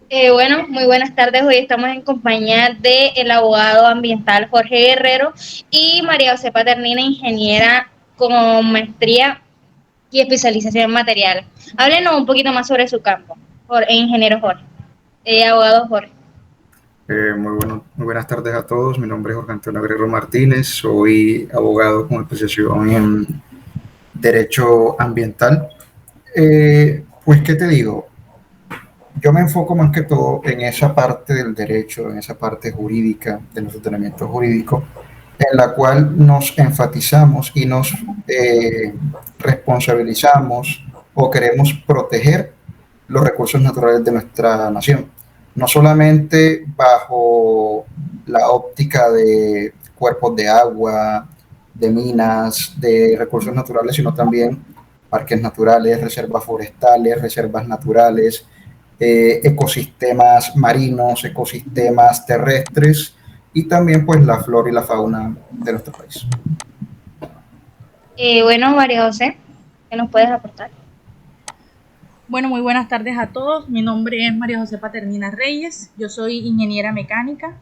Bueno, muy buenas tardes. Hoy estamos en compañía del abogado ambiental Jorge Guerrero y María José Paternina, ingeniera con maestría y especialización en materiales. Háblenos un poquito más sobre su campo, ingeniero Jorge, abogado Jorge. Muy buenas tardes a todos. Mi nombre es Jorge Antonio Guerrero Martínez. Soy abogado con especialización en Derecho Ambiental. Pues, ¿qué te digo? Yo me enfoco más que todo en esa parte del derecho, en esa parte jurídica, de nuestro ordenamiento jurídico, en la cual nos enfatizamos y nos responsabilizamos o queremos proteger los recursos naturales de nuestra nación. No solamente bajo la óptica de cuerpos de agua, de minas, de recursos naturales, sino también parques naturales, reservas forestales, reservas naturales, ecosistemas marinos, ecosistemas terrestres y también pues la flora y la fauna de nuestro país. Bueno, María José, ¿qué nos puedes aportar? Bueno, muy buenas tardes a todos. Mi nombre es María José Paternina Reyes. Yo soy ingeniera mecánica.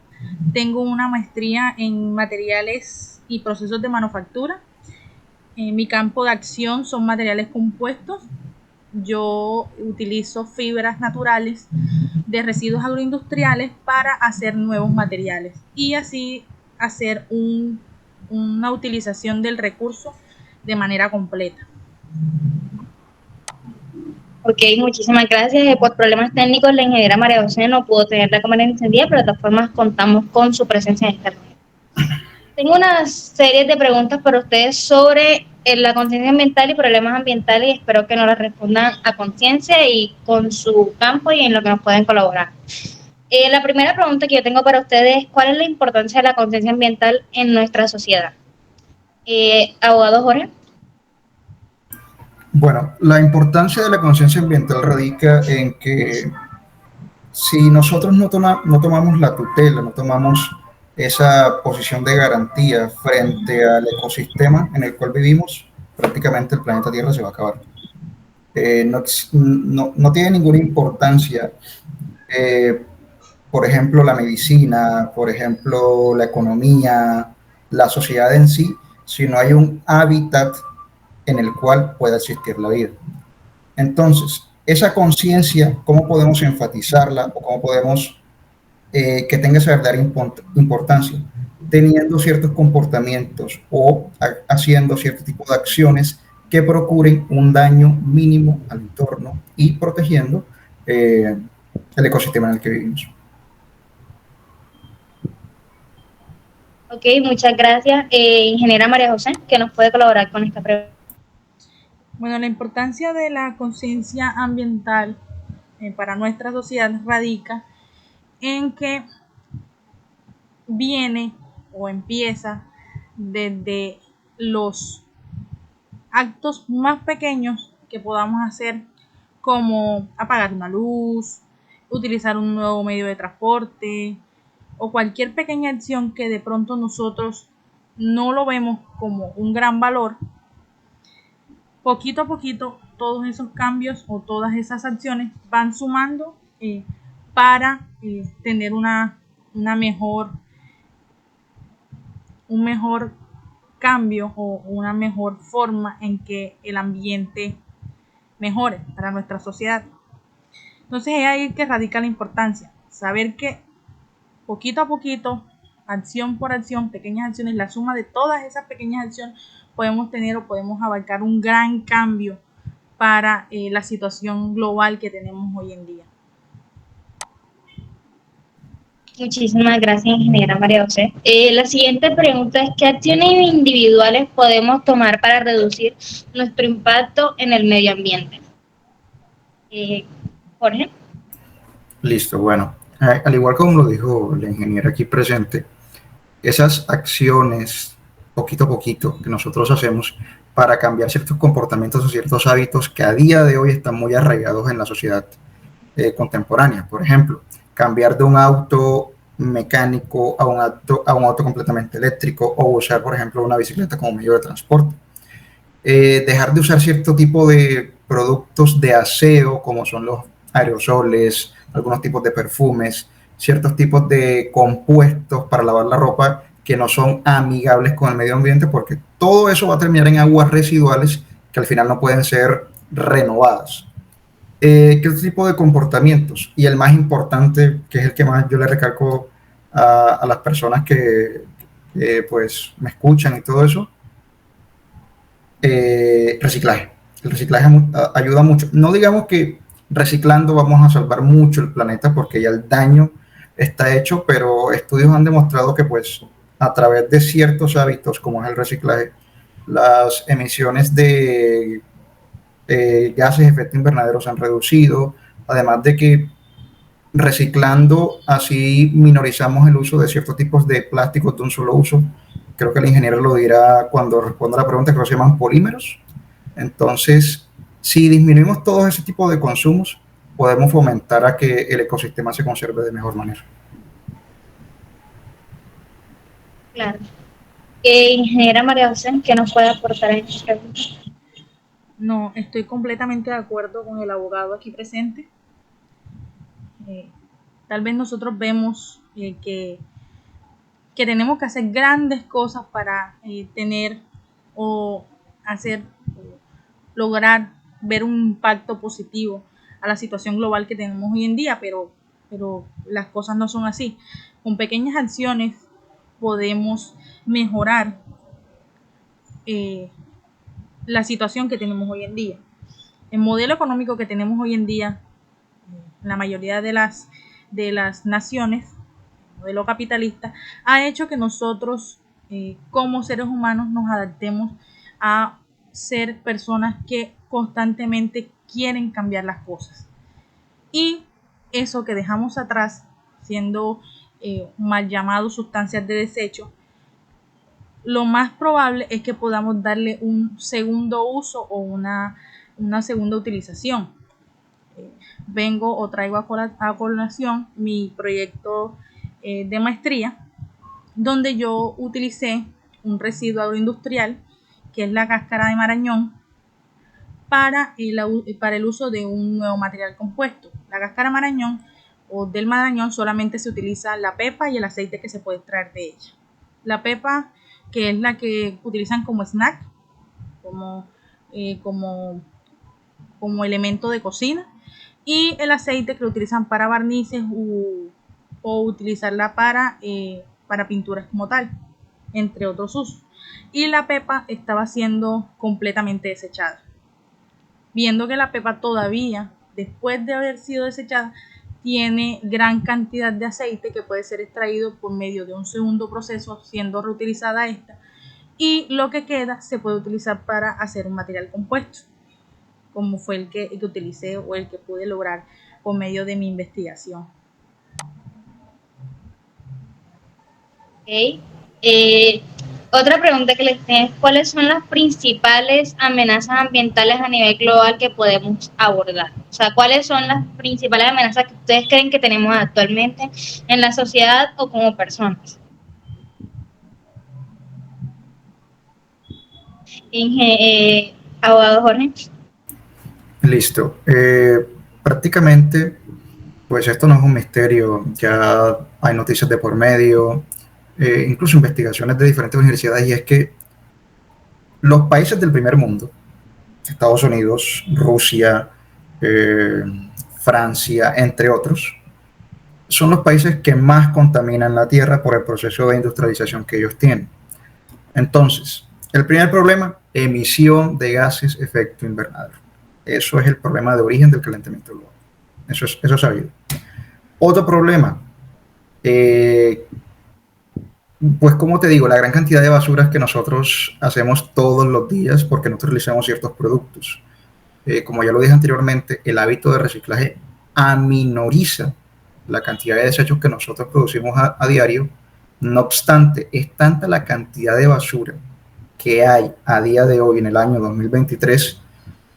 Tengo una maestría en materiales y procesos de manufactura. Mi campo de acción son materiales compuestos. Yo utilizo fibras naturales de residuos agroindustriales para hacer nuevos materiales y así hacer una utilización del recurso de manera completa. Ok, muchísimas gracias. Por problemas técnicos, la ingeniera María José no pudo tener la cámara encendida, pero de todas formas contamos con su presencia en esta reunión. Tengo una serie de preguntas para ustedes sobre la conciencia ambiental y problemas ambientales y espero que nos las respondan a conciencia y con su campo y en lo que nos pueden colaborar. La primera pregunta que yo tengo para ustedes es ¿cuál es la importancia de la conciencia ambiental en nuestra sociedad? Abogado Jorge. Bueno, la importancia de la conciencia ambiental radica en que si nosotros no tomamos la tutela, no tomamos esa posición de garantía frente al ecosistema en el cual vivimos, prácticamente el planeta Tierra se va a acabar. No tiene ninguna importancia, eh, por ejemplo, la medicina, por ejemplo, la economía, la sociedad en sí, si no hay un hábitat en el cual pueda existir la vida. Entonces, esa conciencia, ¿cómo podemos enfatizarla o cómo podemos que tenga esa verdadera importancia? Teniendo ciertos comportamientos o haciendo cierto tipo de acciones que procuren un daño mínimo al entorno y protegiendo el ecosistema en el que vivimos. Ok, muchas gracias. Ingeniera María José, que nos puede colaborar con esta pregunta. Bueno, la importancia de la conciencia ambiental para nuestra sociedad radica en que viene o empieza desde los actos más pequeños que podamos hacer, como apagar una luz, utilizar un nuevo medio de transporte o cualquier pequeña acción que de pronto nosotros no lo vemos como un gran valor. Poquito a poquito todos esos cambios o todas esas acciones van sumando para tener una mejor, un mejor cambio o una mejor forma en que el ambiente mejore para nuestra sociedad. Entonces es ahí que radica la importancia, saber que poquito a poquito, acción por acción, pequeñas acciones, la suma de todas esas pequeñas acciones podemos tener o podemos abarcar un gran cambio para la situación global que tenemos hoy en día. Muchísimas gracias, ingeniera María José. La siguiente pregunta es, ¿qué acciones individuales podemos tomar para reducir nuestro impacto en el medio ambiente? Jorge. Listo, bueno, al igual como lo dijo la ingeniera aquí presente, esas acciones poquito a poquito que nosotros hacemos para cambiar ciertos comportamientos o ciertos hábitos que a día de hoy están muy arraigados en la sociedad contemporánea. Por ejemplo, cambiar de un auto mecánico a un auto completamente eléctrico o usar, por ejemplo, una bicicleta como medio de transporte. Dejar de usar cierto tipo de productos de aseo como son los aerosoles, algunos tipos de perfumes, ciertos tipos de compuestos para lavar la ropa que no son amigables con el medio ambiente, porque todo eso va a terminar en aguas residuales que al final no pueden ser renovadas. ¿Qué tipo de comportamientos? Y el más importante, que es el que más yo le recalco a las personas que pues me escuchan y todo eso, reciclaje. El reciclaje ayuda mucho. No digamos que reciclando vamos a salvar mucho el planeta porque ya el daño está hecho, pero estudios han demostrado que pues a través de ciertos hábitos como es el reciclaje, las emisiones de gases de efecto invernadero se han reducido, además de que reciclando así minorizamos el uso de ciertos tipos de plásticos de un solo uso. Creo que el ingeniero lo dirá cuando responda a la pregunta, que se llaman polímeros. Entonces, si disminuimos todo ese tipo de consumos, podemos fomentar a que el ecosistema se conserve de mejor manera. Claro. Ingeniera María José, ¿qué nos puede aportar en esta pregunta? No, estoy completamente de acuerdo con el abogado aquí presente. Tal vez nosotros vemos que tenemos que hacer grandes cosas para tener o hacer, lograr ver un impacto positivo a la situación global que tenemos hoy en día, pero las cosas no son así. Con pequeñas acciones podemos mejorar la situación que tenemos hoy en día. El modelo económico que tenemos hoy en día, la mayoría de las naciones, el modelo capitalista, ha hecho que nosotros como seres humanos nos adaptemos a ser personas que constantemente quieren cambiar las cosas. Y eso que dejamos atrás, siendo mal llamados sustancias de desecho, lo más probable es que podamos darle un segundo uso o una segunda utilización. Vengo o traigo a colación mi proyecto de maestría, donde yo utilicé un residuo agroindustrial, que es la cáscara de marañón, para el uso de un nuevo material compuesto. La cáscara marañón o del marañón solamente se utiliza la pepa y el aceite que se puede extraer de ella. La pepa, que es la que utilizan como snack, como elemento de cocina, y el aceite que lo utilizan para barnices o utilizarla para pinturas como tal, entre otros usos. Y la pepa estaba siendo completamente desechada. Viendo que la pepa todavía, después de haber sido desechada, tiene gran cantidad de aceite que puede ser extraído por medio de un segundo proceso, siendo reutilizada esta, y lo que queda se puede utilizar para hacer un material compuesto, como fue el que utilicé o el que pude lograr por medio de mi investigación. Okay. Otra pregunta que les tengo es: ¿cuáles son las principales amenazas ambientales a nivel global que podemos abordar? O sea, ¿cuáles son las principales amenazas que ustedes creen que tenemos actualmente en la sociedad o como personas? Abogado Jorge. Listo. Prácticamente, pues esto no es un misterio, ya hay noticias de por medio, incluso investigaciones de diferentes universidades, y es que los países del primer mundo, Estados Unidos, Rusia, Francia, entre otros, son los países que más contaminan la Tierra por el proceso de industrialización que ellos tienen. Entonces, el primer problema, emisión de gases efecto invernadero. Eso es el problema de origen del calentamiento global. Eso es sabido. Otro problema, pues como te digo, la gran cantidad de basuras que nosotros hacemos todos los días porque no utilizamos ciertos productos. Como ya lo dije anteriormente, el hábito de reciclaje aminoriza la cantidad de desechos que nosotros producimos a diario. No obstante, es tanta la cantidad de basura que hay a día de hoy en el año 2023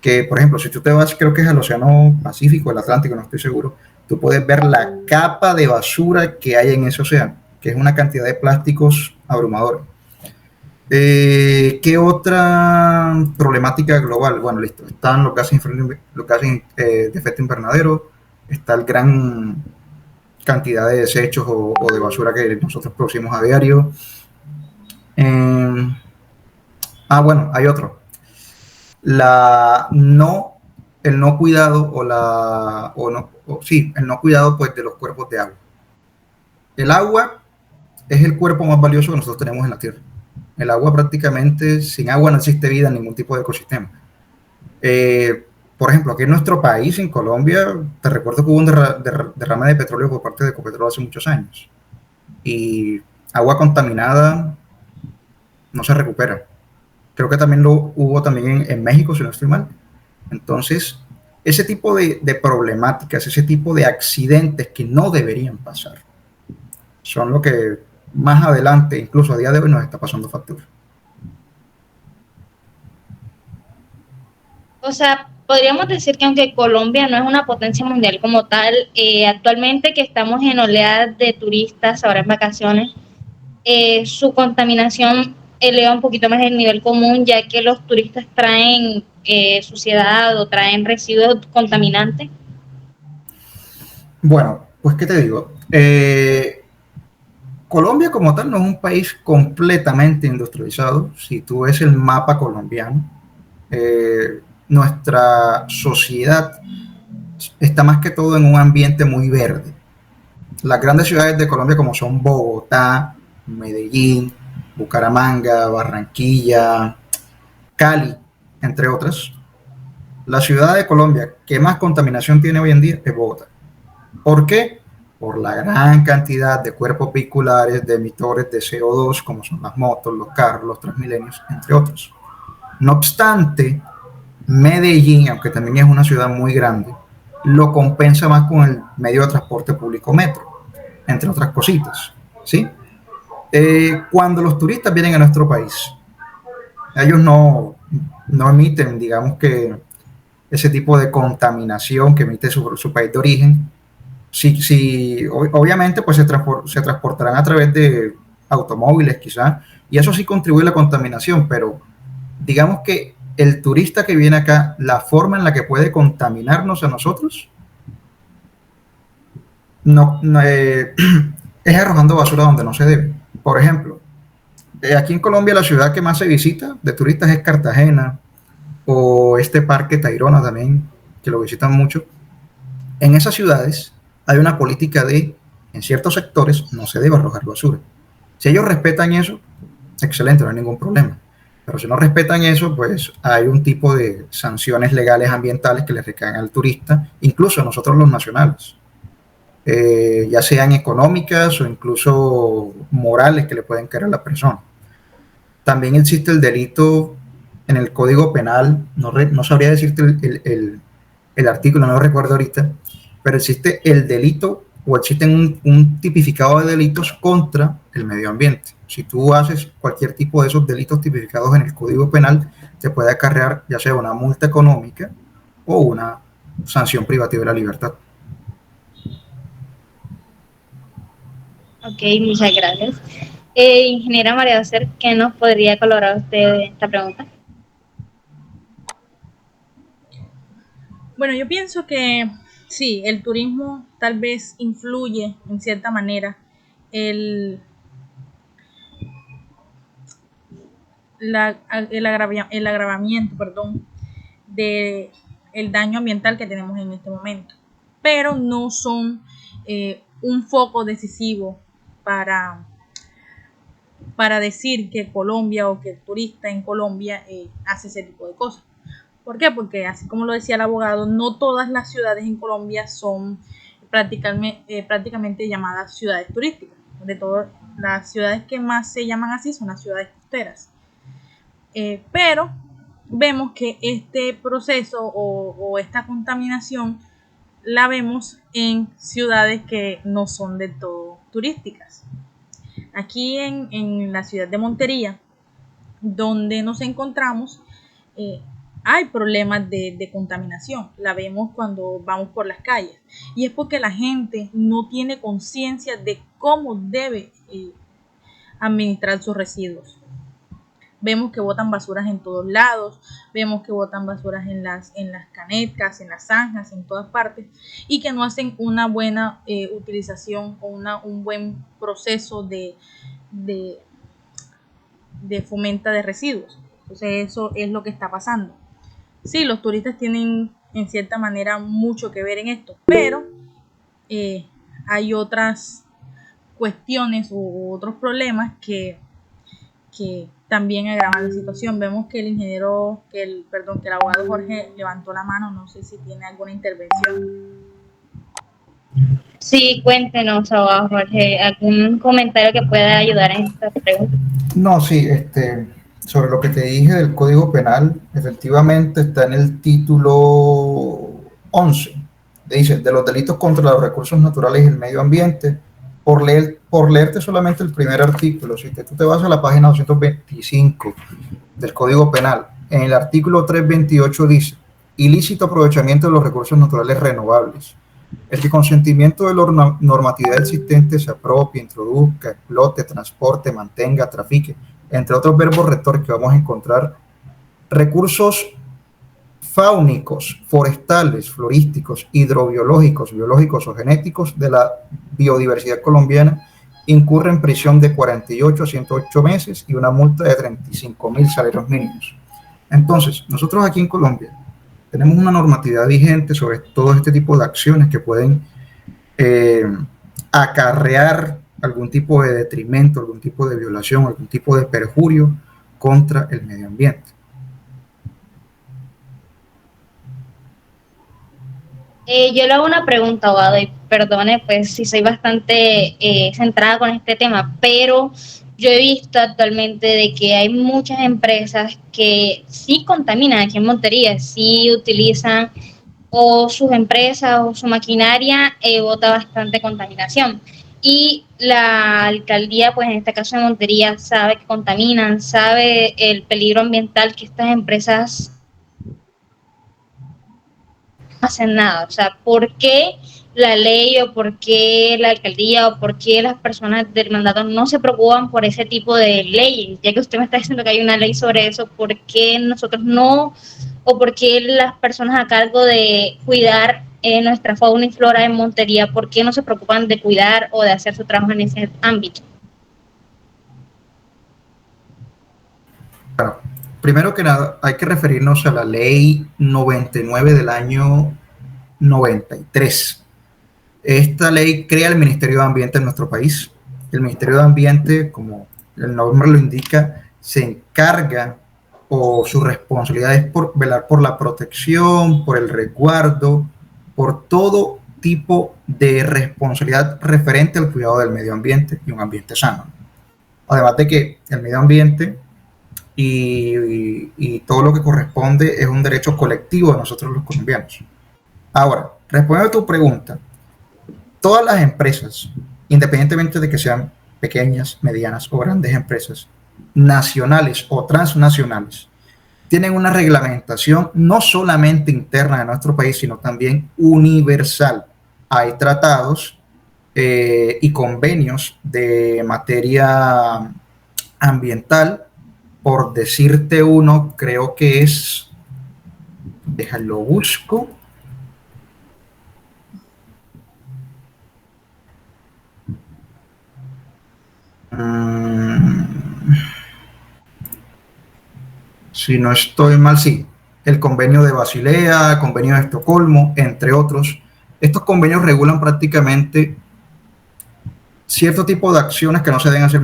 que, por ejemplo, si tú te vas, creo que es al Océano Pacífico, el Atlántico, no estoy seguro, tú puedes ver la capa de basura que hay en ese océano, que es una cantidad de plásticos abrumadora. ¿Qué otra problemática global? Bueno, listo, están los gases de efecto invernadero, está el gran cantidad de desechos o de basura que nosotros producimos a diario. Eh, bueno, hay otro. La no, el no cuidado el no cuidado pues de los cuerpos de agua. El agua es el cuerpo más valioso que nosotros tenemos en la Tierra. El agua prácticamente, sin agua no existe vida en ningún tipo de ecosistema. Por ejemplo, aquí en nuestro país, en Colombia, te recuerdo que hubo un derrame de petróleo por parte de Ecopetrol hace muchos años. Y agua contaminada no se recupera. Creo que también lo hubo también en México, si no estoy mal. Entonces, ese tipo de problemáticas, ese tipo de accidentes que no deberían pasar, son lo que más adelante, incluso a día de hoy, nos está pasando factura. O sea, podríamos decir que aunque Colombia no es una potencia mundial como tal, actualmente que estamos en oleadas de turistas ahora en vacaciones, su contaminación eleva un poquito más el nivel común, ya que los turistas traen suciedad o traen residuos contaminantes. Bueno, pues qué te digo. Colombia como tal no es un país completamente industrializado. Si tú ves el mapa colombiano, nuestra sociedad está más que todo en un ambiente muy verde. Las grandes ciudades de Colombia como son Bogotá, Medellín, Bucaramanga, Barranquilla, Cali, entre otras, la ciudad de Colombia que más contaminación tiene hoy en día es Bogotá. ¿Por qué? Por la gran cantidad de cuerpos vehiculares, de emisores de CO2, como son las motos, los carros, los Transmilenios, entre otros. No obstante, Medellín, aunque también es una ciudad muy grande, lo compensa más con el medio de transporte público metro, entre otras cositas, ¿sí? Cuando los turistas vienen a nuestro país, ellos no emiten, digamos que, ese tipo de contaminación que emite su país de origen. Sí, obviamente pues se transportarán a través de automóviles quizás, y eso sí contribuye a la contaminación, pero digamos que el turista que viene acá, la forma en la que puede contaminarnos a nosotros, no es arrojando basura donde no se debe. Por ejemplo, aquí en Colombia la ciudad que más se visita de turistas es Cartagena, o este parque Tayrona también, que lo visitan mucho. En esas ciudades hay una política de, en ciertos sectores, no se debe arrojar basura. Si ellos respetan eso, excelente, no hay ningún problema. Pero si no respetan eso, pues hay un tipo de sanciones legales ambientales que les recaen al turista, incluso a nosotros los nacionales, ya sean económicas o incluso morales que le pueden caer a la persona. También existe el delito en el Código Penal, no sabría decirte el artículo, no lo recuerdo ahorita, pero existe el delito o existen un tipificado de delitos contra el medio ambiente. Si tú haces cualquier tipo de esos delitos tipificados en el Código Penal, te puede acarrear ya sea una multa económica o una sanción privativa de la libertad. Ok, muchas gracias. Ingeniera María José, ¿qué nos podría colaborar usted de esta pregunta? Bueno, yo pienso que sí, el turismo tal vez influye en cierta manera el, el agravamiento, perdón, de el daño ambiental que tenemos en este momento, pero no son un foco decisivo para, para decir que Colombia o que el turista en Colombia hace ese tipo de cosas. ¿Por qué? Porque así como lo decía el abogado, no todas las ciudades en Colombia son prácticamente llamadas ciudades turísticas. De todas las ciudades que más se llaman así son las ciudades costeras. Pero vemos que este proceso o esta contaminación la vemos en ciudades que no son de todo turísticas. Aquí en la ciudad de Montería, donde nos encontramos, hay problemas de contaminación. La vemos cuando vamos por las calles. Y es porque la gente no tiene conciencia de cómo debe administrar sus residuos. Vemos que botan basuras en todos lados, vemos que botan basuras en las canecas, en las zanjas, en todas partes, y que no hacen una buena utilización o un buen proceso de fomenta de residuos. Entonces eso es lo que está pasando. Sí, los turistas tienen en cierta manera mucho que ver en esto, pero hay otras cuestiones u otros problemas que también agravan la situación. Vemos que el abogado Jorge levantó la mano, no sé si tiene alguna intervención. Sí, cuéntenos, abogado Jorge, algún comentario que pueda ayudar en esta pregunta. No, sí, sobre lo que te dije del Código Penal, efectivamente está en el título 11. Dice, de los delitos contra los recursos naturales y el medio ambiente, por leerte solamente el primer artículo, si tú te vas a la página 225 del Código Penal, en el artículo 328 dice, ilícito aprovechamiento de los recursos naturales renovables. El que consentimiento de la normatividad existente se apropie, introduzca, explote, transporte, mantenga, trafique, entre otros verbos rectores que vamos a encontrar, recursos fáunicos, forestales, florísticos, hidrobiológicos, biológicos o genéticos de la biodiversidad colombiana, incurre en prisión de 48 a 108 meses y una multa de 35.000 salarios mínimos. Entonces, nosotros aquí en Colombia tenemos una normatividad vigente sobre todo este tipo de acciones que pueden acarrear algún tipo de detrimento, algún tipo de violación, algún tipo de perjurio contra el medio ambiente. Yo le hago una pregunta, abogado, y perdone, pues si soy bastante centrada con este tema, pero yo he visto actualmente de que hay muchas empresas que sí contaminan aquí en Montería, sí utilizan o sus empresas o su maquinaria bota bastante contaminación. Y la alcaldía, pues en este caso de Montería, sabe que contaminan, sabe el peligro ambiental que estas empresas hacen nada. O sea, ¿por qué la ley o por qué la alcaldía o por qué las personas del mandato no se preocupan por ese tipo de leyes? Ya que usted me está diciendo que hay una ley sobre eso, ¿por qué nosotros no? ¿O por qué las personas a cargo de cuidar nuestra fauna y flora en Montería, por qué no se preocupan de cuidar o de hacer su trabajo en ese ámbito? Claro. Primero que nada, hay que referirnos a la ley 99 del año 93. Esta ley crea el Ministerio de Ambiente en nuestro país. El Ministerio de Ambiente, como el nombre lo indica, se encarga o su responsabilidad es por velar por la protección, por el resguardo, por todo tipo de responsabilidad referente al cuidado del medio ambiente y un ambiente sano. Además de que el medio ambiente y todo lo que corresponde es un derecho colectivo de nosotros los colombianos. Ahora, respondiendo a tu pregunta, todas las empresas, independientemente de que sean pequeñas, medianas o grandes empresas, nacionales o transnacionales, tienen una reglamentación no solamente interna de nuestro país, sino también universal. Hay tratados y convenios de materia ambiental. Por decirte uno, creo que es, déjalo busco, si no estoy mal, sí, el convenio de Basilea, el convenio de Estocolmo, entre otros. Estos convenios regulan prácticamente cierto tipo de acciones que no se deben hacer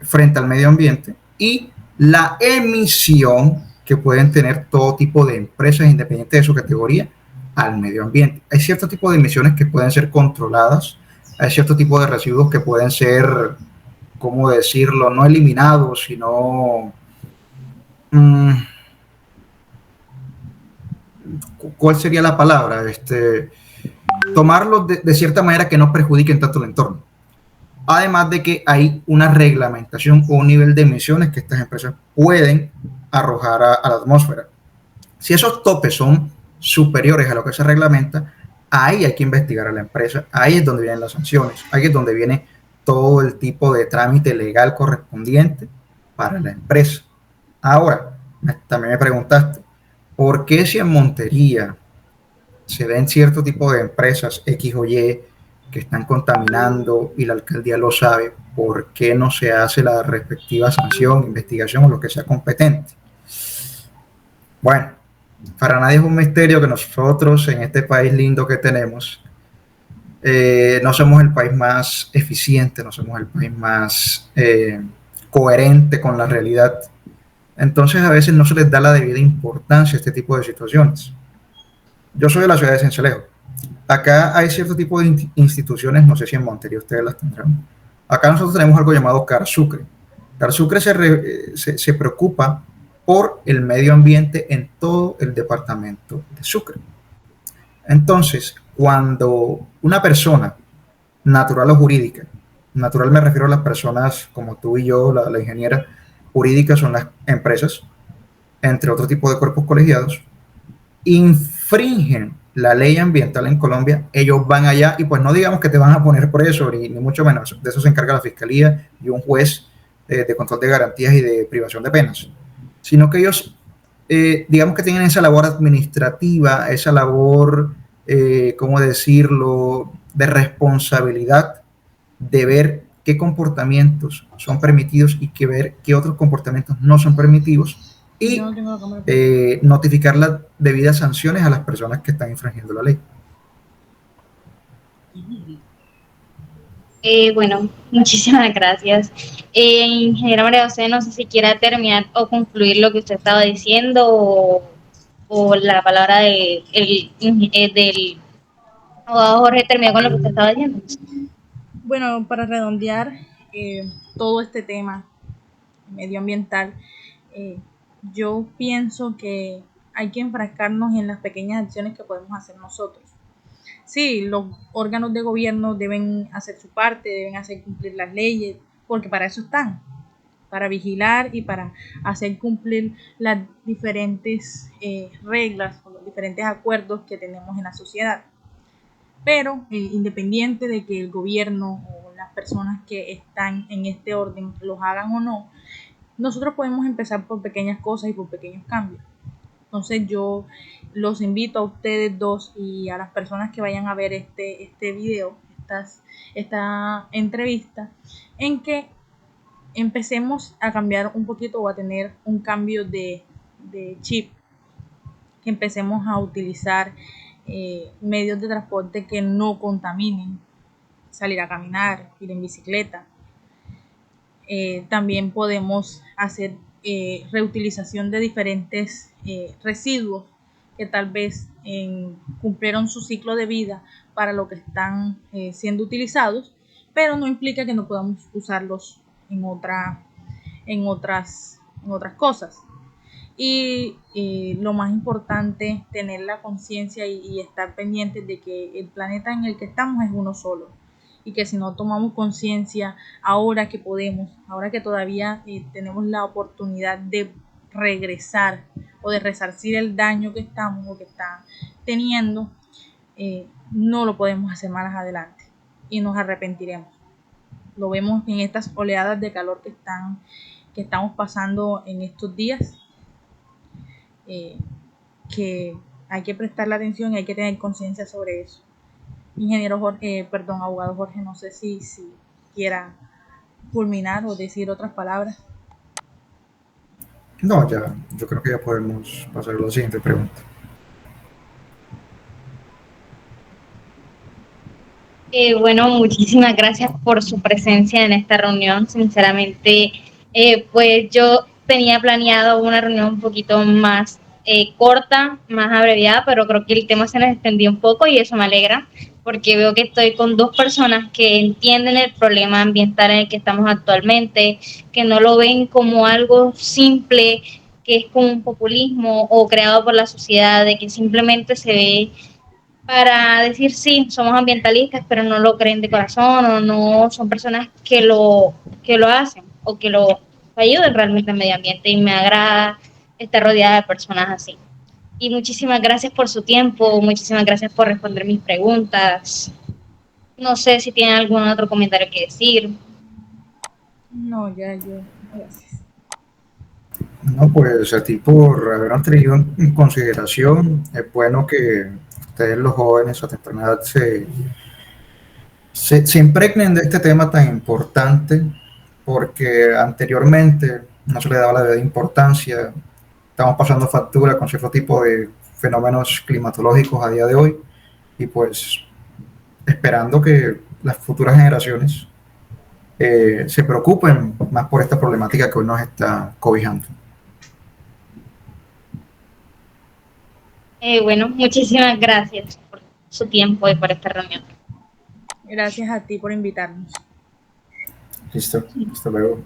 frente al medio ambiente y la emisión que pueden tener todo tipo de empresas independientes de su categoría al medio ambiente. Hay cierto tipo de emisiones que pueden ser controladas, hay cierto tipo de residuos que pueden ser, ¿cómo decirlo?, no eliminados, sino ¿cuál sería la palabra? Tomarlos de cierta manera que no perjudiquen tanto el entorno. Además de que hay una reglamentación o un nivel de emisiones que estas empresas pueden arrojar a la atmósfera. Si esos topes son superiores a lo que se reglamenta, ahí hay que investigar a la empresa, ahí es donde vienen las sanciones, ahí es donde viene todo el tipo de trámite legal correspondiente para la empresa. Ahora, también me preguntaste, ¿por qué si en Montería se ven cierto tipo de empresas X o Y que están contaminando y la alcaldía lo sabe, por qué no se hace la respectiva sanción, investigación o lo que sea competente? Bueno, para nadie es un misterio que nosotros en este país lindo que tenemos, no somos el país más eficiente, no somos el país más coherente con la realidad. Entonces a veces no se les da la debida importancia a este tipo de situaciones. Yo soy de la ciudad de Sincelejo. Acá hay cierto tipo de instituciones, no sé si en Montería ustedes las tendrán. Acá nosotros tenemos algo llamado CARSUCRE. CARSUCRE se preocupa por el medio ambiente en todo el departamento de Sucre. Entonces, cuando una persona, natural o jurídica, natural me refiero a las personas como tú y yo, la ingeniera, jurídica son las empresas, entre otro tipo de cuerpos colegiados, infringen la ley ambiental en Colombia, ellos van allá y pues no digamos que te van a poner preso, ni mucho menos, de eso se encarga la fiscalía y un juez de control de garantías y de privación de penas, sino que ellos, digamos que tienen esa labor administrativa, esa labor, ¿cómo decirlo?, de responsabilidad de ver qué comportamientos son permitidos y que ver qué otros comportamientos no son permitidos y notificar las debidas sanciones a las personas que están infringiendo la ley. Bueno, muchísimas gracias. Ingeniera María José, no sé si quiera terminar o concluir lo que usted estaba diciendo o la palabra del abogado Jorge terminó con lo que usted estaba diciendo. Bueno, para redondear todo este tema medioambiental, yo pienso que hay que enfrascarnos en las pequeñas acciones que podemos hacer nosotros. Sí, los órganos de gobierno deben hacer su parte, deben hacer cumplir las leyes, porque para eso están, para vigilar y para hacer cumplir las diferentes reglas o los diferentes acuerdos que tenemos en la sociedad. Pero independiente de que el gobierno o las personas que están en este orden los hagan o no, nosotros podemos empezar por pequeñas cosas y por pequeños cambios. Entonces yo los invito a ustedes dos y a las personas que vayan a ver este video, esta entrevista, en que empecemos a cambiar un poquito o a tener un cambio de chip, que empecemos a utilizar medios de transporte que no contaminen, salir a caminar, ir en bicicleta. También podemos hacer reutilización de diferentes residuos que tal vez cumplieron su ciclo de vida para lo que están siendo utilizados, pero no implica que no podamos usarlos en otras cosas. Y lo más importante, tener la conciencia y estar pendientes de que el planeta en el que estamos es uno solo y que si no tomamos conciencia ahora que podemos, ahora que todavía tenemos la oportunidad de regresar o de resarcir el daño que estamos o que está teniendo, no lo podemos hacer más adelante y nos arrepentiremos. Lo vemos en estas oleadas de calor que estamos pasando en estos días, que hay que prestarle atención y hay que tener conciencia sobre eso. Ingeniero Jorge, abogado Jorge, no sé si quiera culminar o decir otras palabras. No, ya, yo creo que ya podemos pasar a la siguiente pregunta. Bueno, muchísimas gracias por su presencia en esta reunión. Sinceramente, pues yo tenía planeado una reunión un poquito más corta, más abreviada, pero creo que el tema se nos extendió un poco y eso me alegra, porque veo que estoy con dos personas que entienden el problema ambiental en el que estamos actualmente, que no lo ven como algo simple, que es como un populismo o creado por la sociedad, de que simplemente se ve para decir sí, somos ambientalistas, pero no lo creen de corazón o no son personas que lo hacen o que lo ayuden realmente al medio ambiente y me agrada estar rodeada de personas así. Y muchísimas gracias por su tiempo, muchísimas gracias por responder mis preguntas. No sé si tienen algún otro comentario que decir. No, ya yo, gracias. No, pues a ti por haber tenido en consideración, es bueno que ustedes los jóvenes a temprana edad se impregnen de este tema tan importante, porque anteriormente no se le daba la debida importancia, estamos pasando factura con cierto tipo de fenómenos climatológicos a día de hoy, y pues esperando que las futuras generaciones se preocupen más por esta problemática que hoy nos está cobijando. Bueno, muchísimas gracias por su tiempo y por esta reunión. Gracias a ti por invitarnos. Listo, hasta luego.